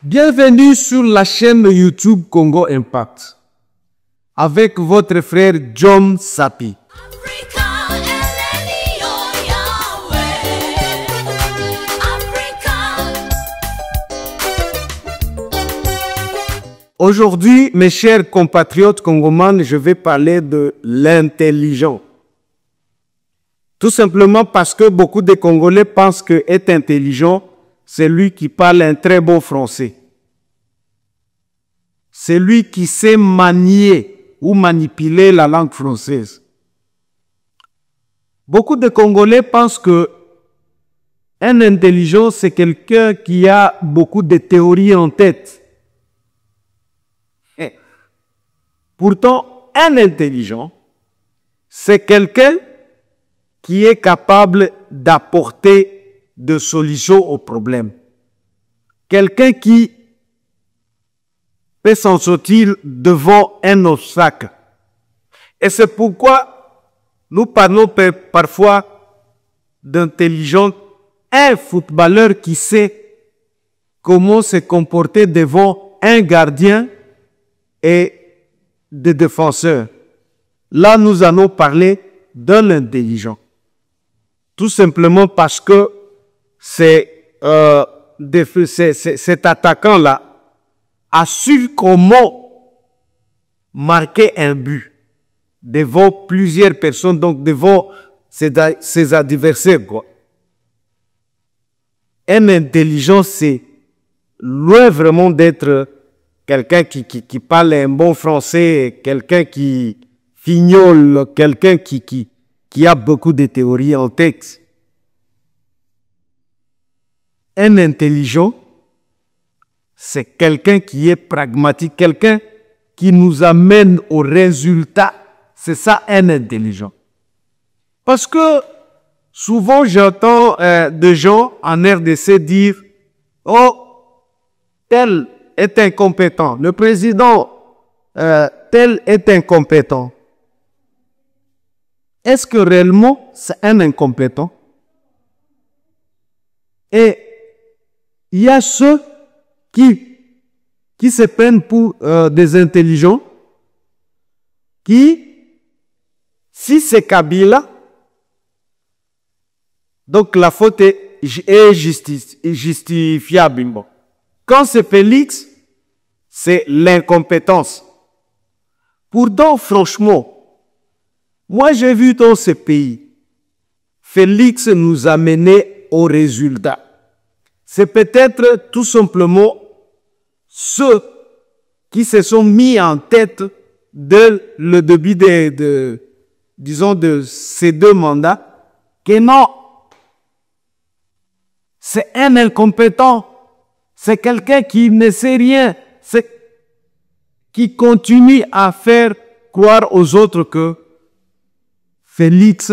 Bienvenue sur la chaîne YouTube Congo Impact avec votre frère John Sapi. Aujourd'hui, mes chers compatriotes congomans, je vais parler de l'intelligent. Tout simplement parce que beaucoup de Congolais pensent qu'être intelligent, c'est lui qui parle un très bon français. C'est lui qui sait manier ou manipuler la langue française. Beaucoup de Congolais pensent que un intelligent, c'est quelqu'un qui a beaucoup de théories en tête. Pourtant, un intelligent, c'est quelqu'un qui est capable d'apporter des solutions aux problèmes. Quelqu'un qui peut s'en sortir devant un obstacle. Et c'est pourquoi nous parlons parfois d'intelligent, un footballeur qui sait comment se comporter devant un gardien et des défenseurs. Là, nous allons parler d'un intelligent. Tout simplement parce que cet attaquant-là a su comment marquer un but devant plusieurs personnes, donc devant ses adversaires, quoi. Un intelligent, c'est loin vraiment d'être quelqu'un qui parle un bon français, quelqu'un qui fignole, quelqu'un qui a beaucoup de théories en tête. Un intelligent, c'est quelqu'un qui est pragmatique, quelqu'un qui nous amène au résultat. C'est ça un intelligent. Parce que souvent j'entends des gens en RDC dire « Oh, tel est incompétent, le président tel est incompétent ». Est-ce que réellement c'est un incompétent? Et il y a ceux qui se prennent pour des intelligents, si c'est Kabila, donc la faute est justifiable. Bon. Quand c'est Félix, c'est l'incompétence. Pourtant, franchement, moi j'ai vu dans ce pays, Félix nous a menés au résultat. C'est peut-être tout simplement ceux qui se sont mis en tête dès le début de ces deux mandats, que non, c'est un incompétent, c'est quelqu'un qui ne sait rien, qui continue à faire croire aux autres que Félix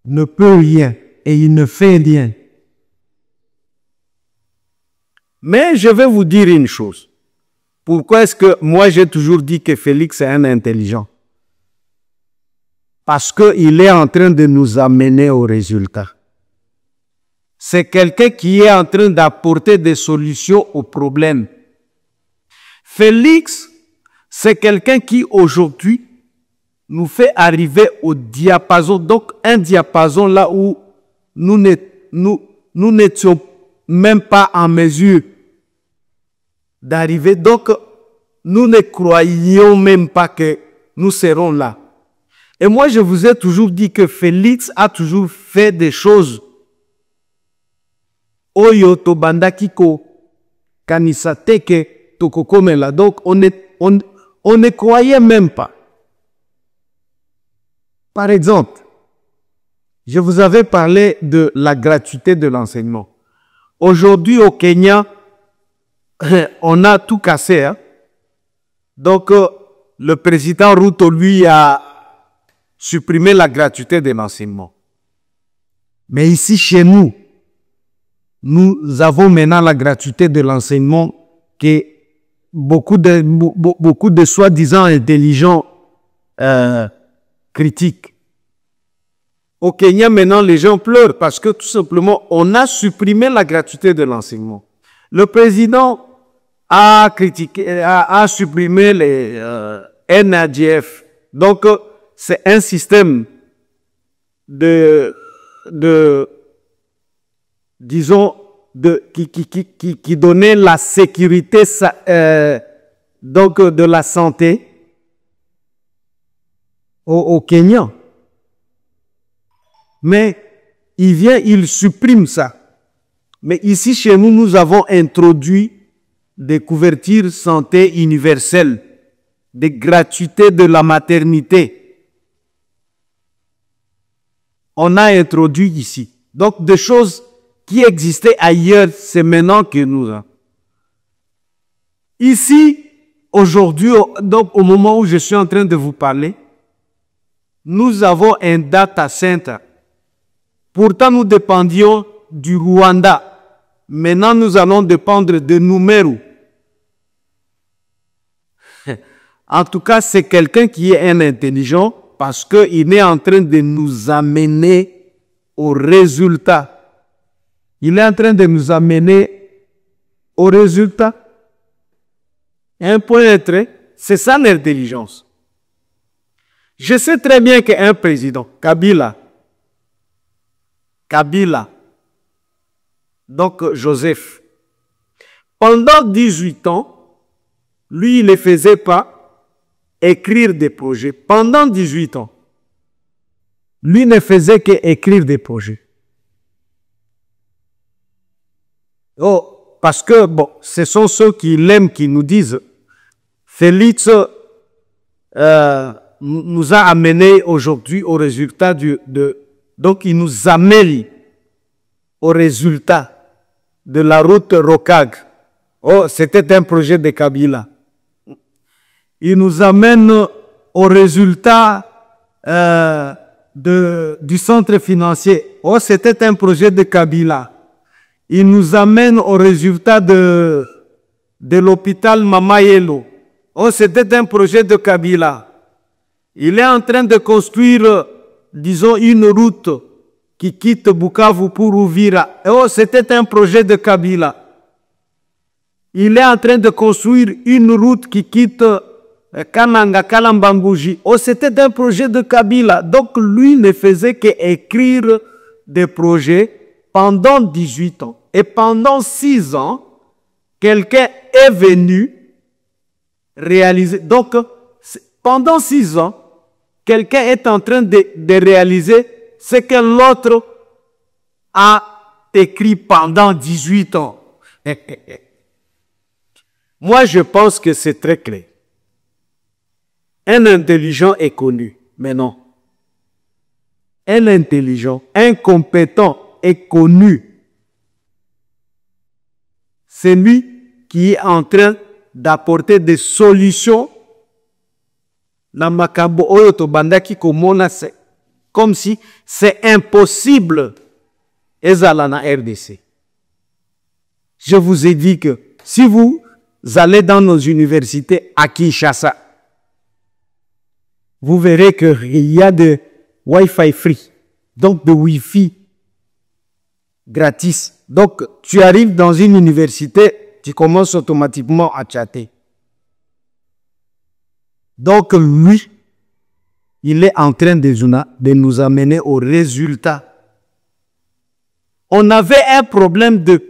ne peut rien et il ne fait rien. Mais je vais vous dire une chose. Pourquoi est-ce que moi j'ai toujours dit que Félix est un intelligent? Parce qu'il est en train de nous amener au résultat. C'est quelqu'un qui est en train d'apporter des solutions aux problèmes. Félix, c'est quelqu'un qui aujourd'hui nous fait arriver au diapason, donc un diapason là où nous n'étions même pas en mesure d'arriver. Donc, nous ne croyions même pas que nous serons là. Et moi, je vous ai toujours dit que Félix a toujours fait des choses. Oyo tobanda kiko kanisateke tokokomela. Donc, on ne croyait même pas. Par exemple, je vous avais parlé de la gratuité de l'enseignement. Aujourd'hui, au Kenya, on a tout cassé. Hein? Donc, le président Ruto, lui, a supprimé la gratuité de l'enseignement. Mais ici, chez nous, nous avons maintenant la gratuité de l'enseignement que beaucoup de soi-disant intelligents critiquent. Au Kenya, maintenant, les gens pleurent parce que tout simplement, on a supprimé la gratuité de l'enseignement. Le président a critiqué, a supprimé les NADF. Donc, c'est un système disons, qui donnait la sécurité donc de la santé au Kenya. Mais il supprime ça. Mais ici, chez nous, nous avons introduit des couvertures santé universelles, des gratuités de la maternité. On a introduit ici. Donc, des choses qui existaient ailleurs, c'est maintenant que nous avons. Ici, aujourd'hui, donc au moment où je suis en train de vous parler, nous avons un data center. Pourtant, nous dépendions du Rwanda. Maintenant, nous allons dépendre de Numeru. En tout cas, c'est quelqu'un qui est un intelligent parce qu'il est en train de nous amener au résultat. Il est en train de nous amener au résultat. Un point de trait, c'est ça l'intelligence. Je sais très bien qu'un président, Kabila, donc Joseph, pendant 18 ans, lui, il ne faisait pas écrire des projets. Pendant 18 ans, lui ne faisait qu'écrire des projets. Oh, parce que, bon, ce sont ceux qui l'aiment qui nous disent, Félix nous a amené aujourd'hui au résultat donc il nous amène au résultat de la route Rokag. Oh, c'était un projet de Kabila. Il nous amène au résultat du centre financier. Oh, c'était un projet de Kabila. Il nous amène au résultat de l'hôpital Mamayelo. Oh, c'était un projet de Kabila. Il est en train de construire, disons, une route qui quitte Bukavu pour Uvira. Oh, c'était un projet de Kabila. Il est en train de construire une route qui quitte Kananga, Kalambangouji. Oh, c'était un projet de Kabila. Donc, lui ne faisait qu'écrire des projets pendant 18 ans. Et pendant 6 ans, quelqu'un est venu réaliser. Donc, pendant 6 ans, quelqu'un est en train de réaliser ce que l'autre a écrit pendant 18 ans. Moi, je pense que c'est très clair. Un intelligent est connu, mais non. Un intelligent, un compétent est connu. C'est lui qui est en train d'apporter des solutions. Na makambo oyo to bandaki komona, c'est comme si c'est impossible ezala na RDC. Je vous ai dit que si vous allez dans nos universités à Kinshasa, vous verrez qu'il y a de Wi-Fi free, donc de Wi-Fi gratis. Donc, tu arrives dans une université, tu commences automatiquement à chatter. Donc, lui, il est en train de nous amener au résultat. On avait un problème de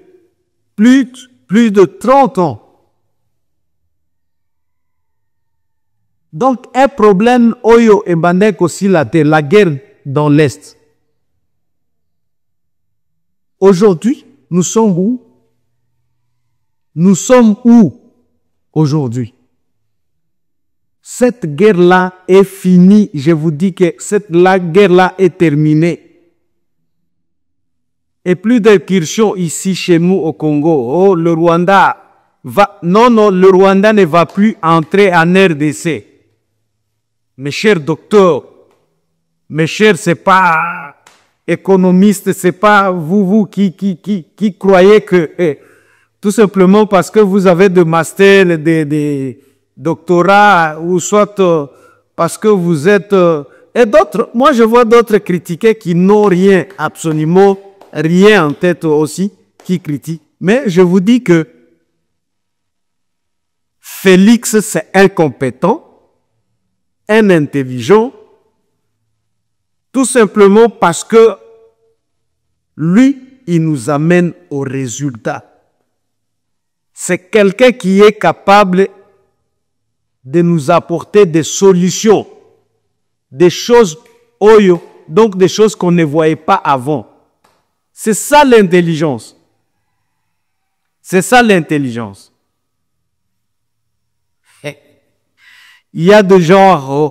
plus de 30 ans. Donc, un problème, Oyo et Bandek aussi, la guerre dans l'Est. Aujourd'hui, nous sommes où? Nous sommes où aujourd'hui? Cette guerre-là est finie. Je vous dis que la guerre-là est terminée. Et plus d'incursions ici chez nous au Congo. Oh, le Rwanda va... Non, le Rwanda ne va plus entrer en RDC. Mes chers docteurs, mes chers, c'est pas économistes, c'est pas vous qui croyez que... tout simplement parce que vous avez des masters, des doctorats, ou soit parce que vous êtes... et d'autres, moi je vois d'autres critiquer qui n'ont rien, absolument rien en tête aussi, qui critiquent. Mais je vous dis que Félix, c'est un compétent, un intelligent, tout simplement parce que lui, il nous amène au résultat. C'est quelqu'un qui est capable de nous apporter des solutions, des choses, donc des choses qu'on ne voyait pas avant. C'est ça l'intelligence. C'est ça l'intelligence. Il y a des gens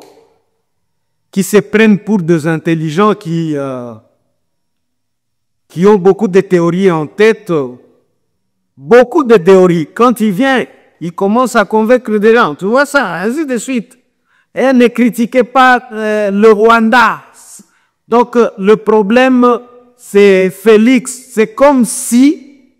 qui se prennent pour des intelligents, qui ont beaucoup de théories en tête, beaucoup de théories. Quand il vient, il commence à convaincre des gens. Tu vois ça, ainsi de suite. Et ne critiquez pas le Rwanda. Donc, le problème, c'est Félix. C'est comme si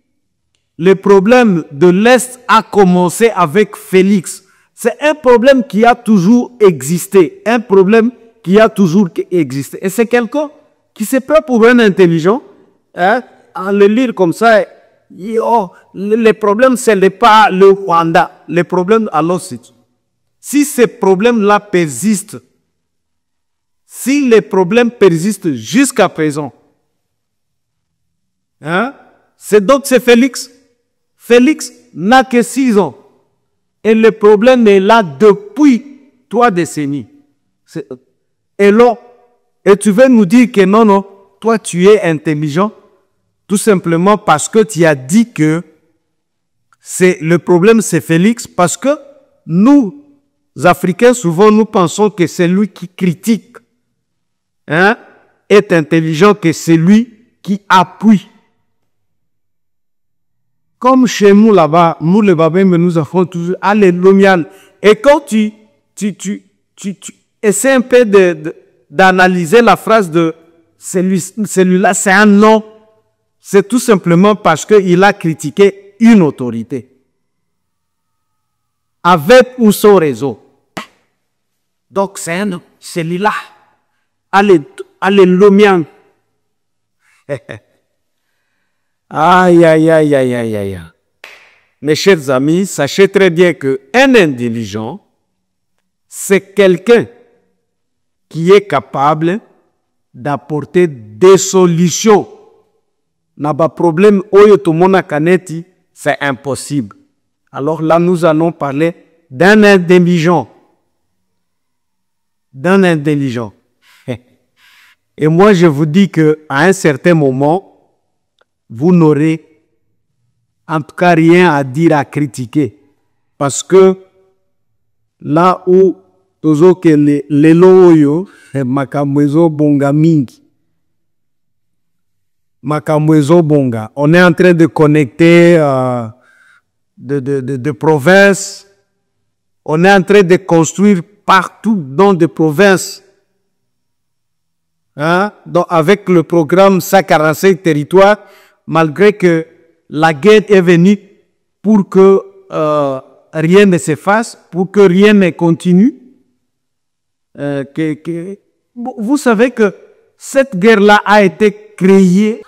le problème de l'Est a commencé avec Félix. C'est un problème qui a toujours existé. Un problème qui a toujours existé. Et c'est quelqu'un qui se prend pour un intelligent. Hein, en le lire comme ça, le problème, ce n'est pas le Rwanda. Le problème, alors, c'est si ces problèmes-là persistent, si les problèmes persistent jusqu'à présent, hein, c'est donc c'est Félix. Félix n'a que 6 ans. Et le problème est là depuis 3 décennies. Et là, et tu veux nous dire que non, toi tu es intelligent, tout simplement parce que tu as dit que le problème c'est Félix, parce que nous, Africains, souvent nous pensons que c'est lui qui critique, hein, est intelligent, que c'est lui qui appuie. Comme chez nous là-bas, nous les Babins, nous avons toujours Alléluia. Et quand tu essaies un peu d'analyser la phrase de celui-là, c'est un nom. C'est tout simplement parce qu'il a critiqué une autorité. Avec ou sans réseau. Donc c'est un nom. Celui-là. Alléluia. Aïe, aïe, aïe, aïe, aïe, aïe. Mes chers amis, sachez très bien qu'un intelligent, c'est quelqu'un qui est capable d'apporter des solutions. N'a pas problème, c'est impossible. Alors là, nous allons parler d'un intelligent. D'un intelligent. Et moi, je vous dis qu'à un certain moment, vous n'aurez en tout cas rien à dire, à critiquer. Parce que là où les loyo, makamwezo bonga mingi. Makamwezo bonga. On est en train de connecter de provinces. On est en train de construire partout dans des provinces. Hein? Donc, avec le programme 145 territoires, malgré que la guerre est venue pour que rien ne s'efface, pour que rien ne continue. Vous savez que cette guerre-là a été créée